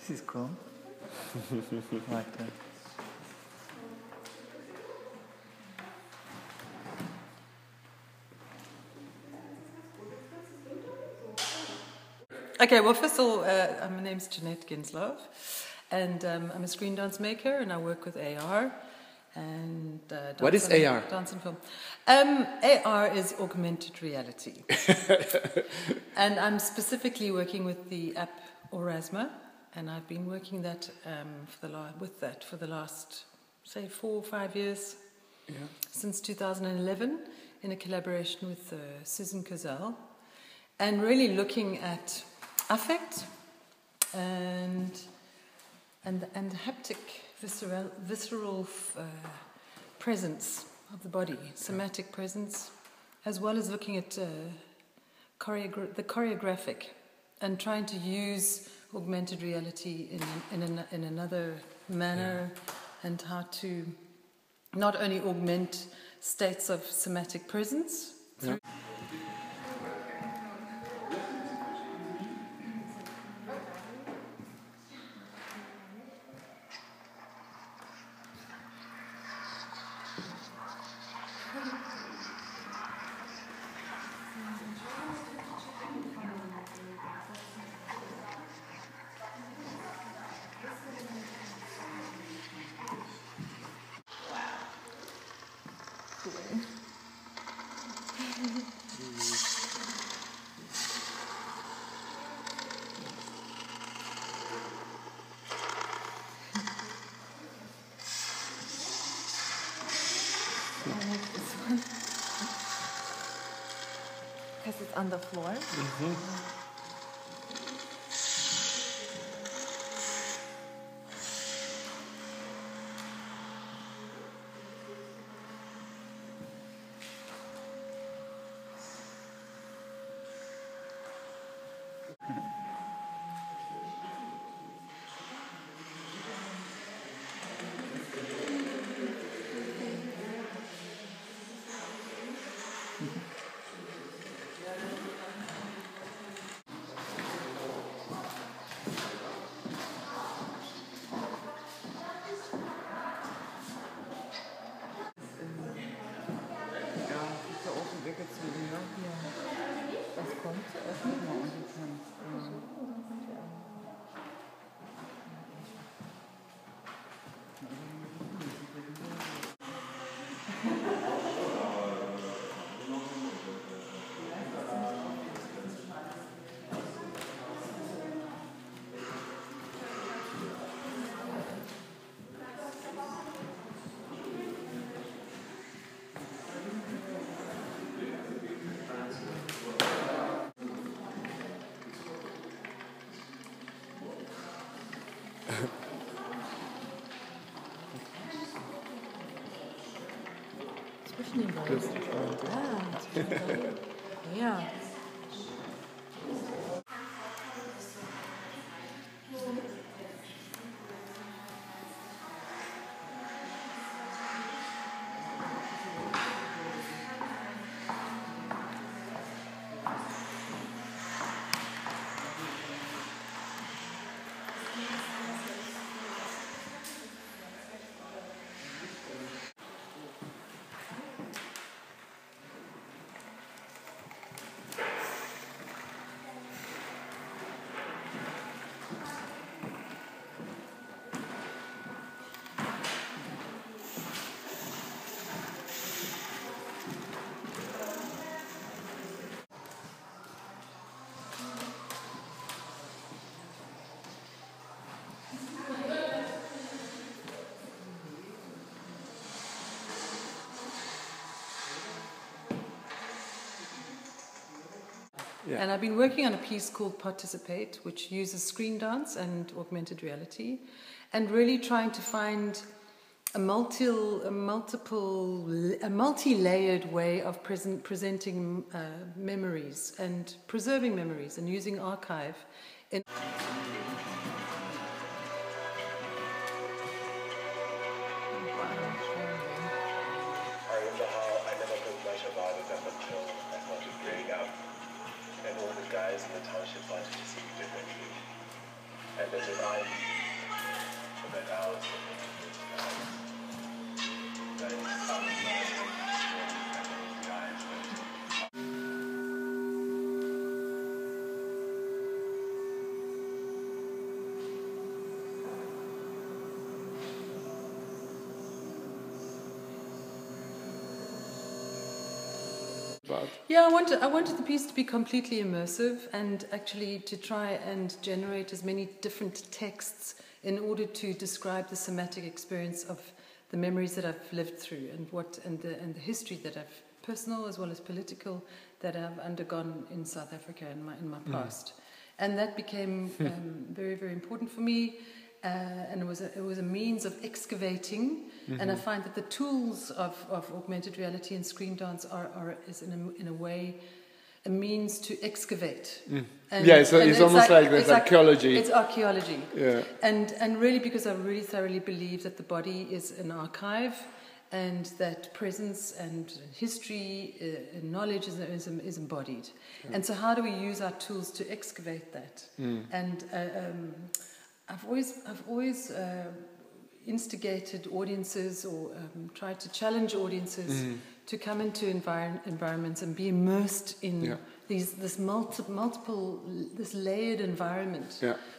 This is cool. Like that. Okay, well, first of all, my name's Jeannette Ginslov, and I'm a screen dance maker, and I work with AR. And what is AR? Dance and film. AR is augmented reality, and I'm specifically working with the app Aurasma, and I've been working for the last, say, 4 or 5 years, since 2011, in a collaboration with Susan Cazal, and really looking at affect and haptic, visceral presence of the body, somatic presence, as well as looking at the choreographic, and trying to use augmented reality in another manner, and how to not only augment states of somatic presence through because it's on the floor. Mm-hmm. Yeah. Yeah. And I've been working on a piece called Participate, which uses screen dance and augmented reality, and really trying to find a multi-layered way of presenting memories and preserving memories and using archive. And all the guys in the township wanted to see me differently. And there's an about. Yeah, I wanted the piece to be completely immersive and actually to try and generate as many different texts in order to describe the somatic experience of the memories that I've lived through and the history that I've, personal as well as political, that I've undergone in South Africa in my past. And that became very, very important for me. And it was a means of excavating, and I find that the tools of augmented reality and screen dance is in a way a means to excavate. It's almost like there's archaeology. It's archaeology. Yeah. And really, because I really thoroughly believe that the body is an archive, and that presence and history and knowledge is embodied. Yeah. And so how do we use our tools to excavate that? And I've always instigated audiences or tried to challenge audiences to come into environments and be immersed in this layered environment,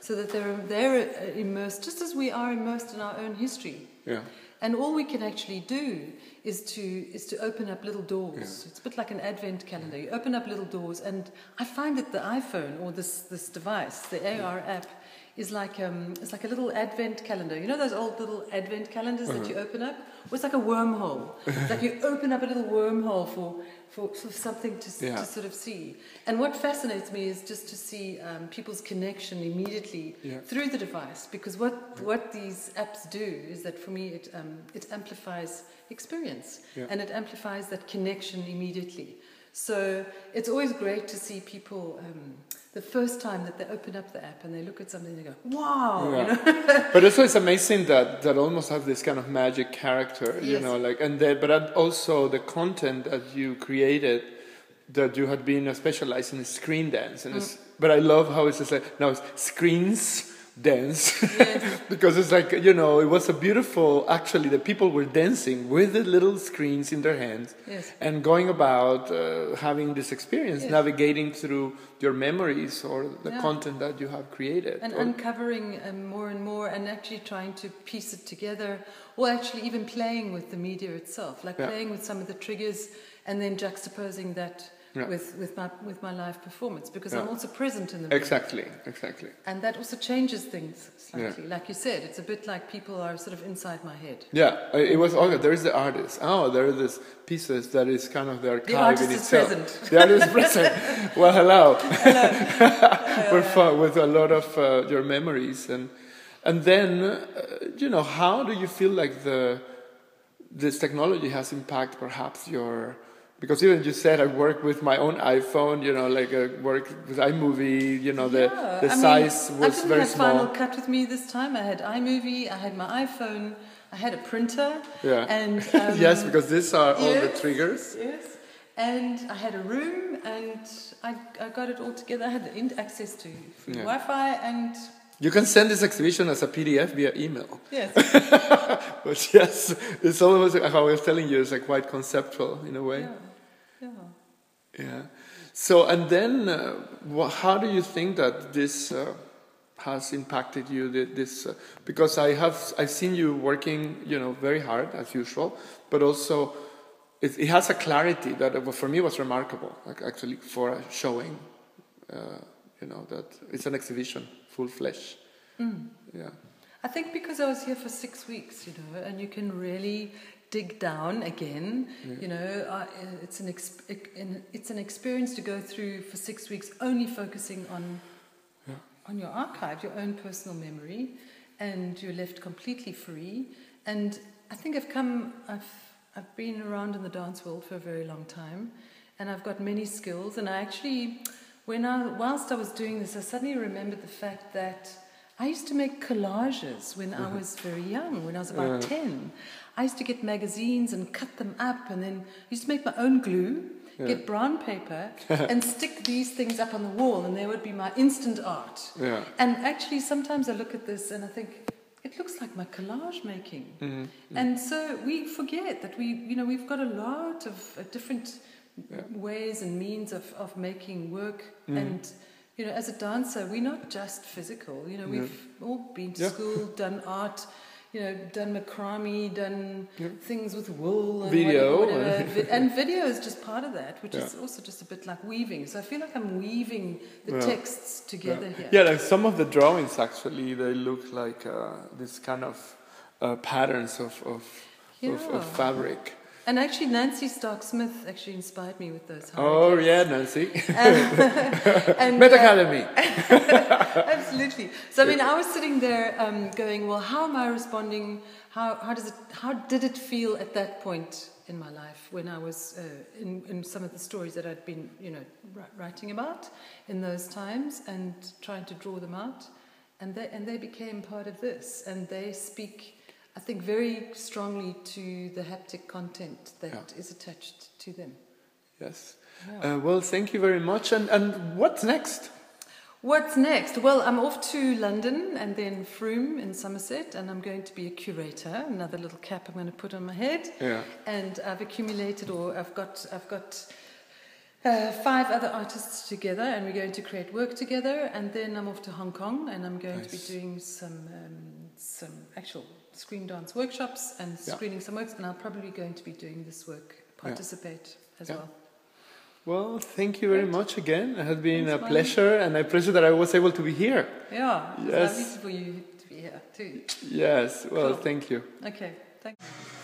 so that they're immersed just as we are immersed in our own history. Yeah. And all we can actually do is to open up little doors. Yeah. It's a bit like an advent calendar. You open up little doors, and I find that the iPhone or this device, the AR app, is like it's like a little advent calendar. You know those old little advent calendars that you open up? Well, it's like a wormhole. It's like you open up a little wormhole for something to sort of see. And what fascinates me is just to see people's connection immediately through the device. Because what these apps do is that for me it amplifies experience and it amplifies that connection immediately. So it's always great to see people the first time that they open up the app and they look at something and they go, wow! Yeah. You know? But also it's amazing that almost has this kind of magic character, you know, like, but also the content that you created, that you had been specialized in screen dance, and but I love how it's just like now it's screens dance because it's like, you know, it was a beautiful, actually the people were dancing with the little screens in their hands and going about having this experience, navigating through your memories or the content that you have created and uncovering more and more and actually trying to piece it together, or actually even playing with the media itself, like playing with some of the triggers and then juxtaposing that with my live performance, because I'm also present in the room. Exactly. And that also changes things slightly. Like you said, it's a bit like people are sort of inside my head. Yeah, it was okay. There is the artist. Oh, there are these pieces that is kind of the archive in itself. The artist is present. Well, hello. We're with a lot of your memories, and then you know, how do you feel like this technology has impacted perhaps your. Because even you said I work with my own iPhone, you know, like I work with iMovie, you know, the size was very small. I didn't have Final Cut with me this time. I had iMovie, I had my iPhone, I had a printer. Yeah. And yes, because these are all the triggers. Yes. And I had a room, and I got it all together. I had access to Wi-Fi, and you can send this exhibition as a PDF via email. Yes. But yes, it's almost like how I was telling you, it's like quite conceptual in a way. Yeah. So, and then, how do you think that this has impacted you? Because I've seen you working, you know, very hard as usual, but also it has a clarity that for me was remarkable. Like actually for a showing, you know, that it's an exhibition, full flesh. Yeah. I think because I was here for 6 weeks, you know, and you can really dig down again. You know, it's an experience to go through for 6 weeks, only focusing on your archive, your own personal memory, and you're left completely free. And I think I've been around in the dance world for a very long time, and I've got many skills. And I actually, whilst I was doing this, I suddenly remembered the fact that I used to make collages when I was very young, when I was about 10. I used to get magazines and cut them up, and then I used to make my own glue, get brown paper, and stick these things up on the wall, and there would be my instant art. Yeah. And actually, sometimes I look at this and I think, it looks like my collage making. And so we forget that we've got a lot of different ways and means of making work. And you know, as a dancer, we're not just physical. You know, we've all been to school, done art, you know, done macrame, done things with wool and video, whatever, and video is just part of that, which is also just a bit like weaving. So I feel like I'm weaving the texts together here. Yeah, like some of the drawings actually, they look like this kind of patterns of fabric. And actually, Nancy Stark-Smith actually inspired me with those. Oh, yeah, Nancy. and, Met Academy. Absolutely. So, I mean, I was sitting there going, well, how am I responding? How did it feel at that point in my life when I was in some of the stories that I'd been, writing about in those times and trying to draw them out? And they became part of this. And they speak, I think, very strongly to the haptic content that is attached to them. Yes. Yeah. Well, thank you very much. And what's next? What's next? Well, I'm off to London and then Frome in Somerset, and I'm going to be a curator. Another little cap I'm going to put on my head. Yeah. And I've accumulated, or I've got 5 other artists together, and we're going to create work together. And then I'm off to Hong Kong, and I'm going to be doing some actual screen dance workshops and screening some works, and I'm probably going to be doing this work, participate as well. Well, thank you very much again. It has been a pleasure, and I appreciate that I was able to be here. Yeah, it's lovely for you to be here too. Yes, well, thank you. Okay, thank you.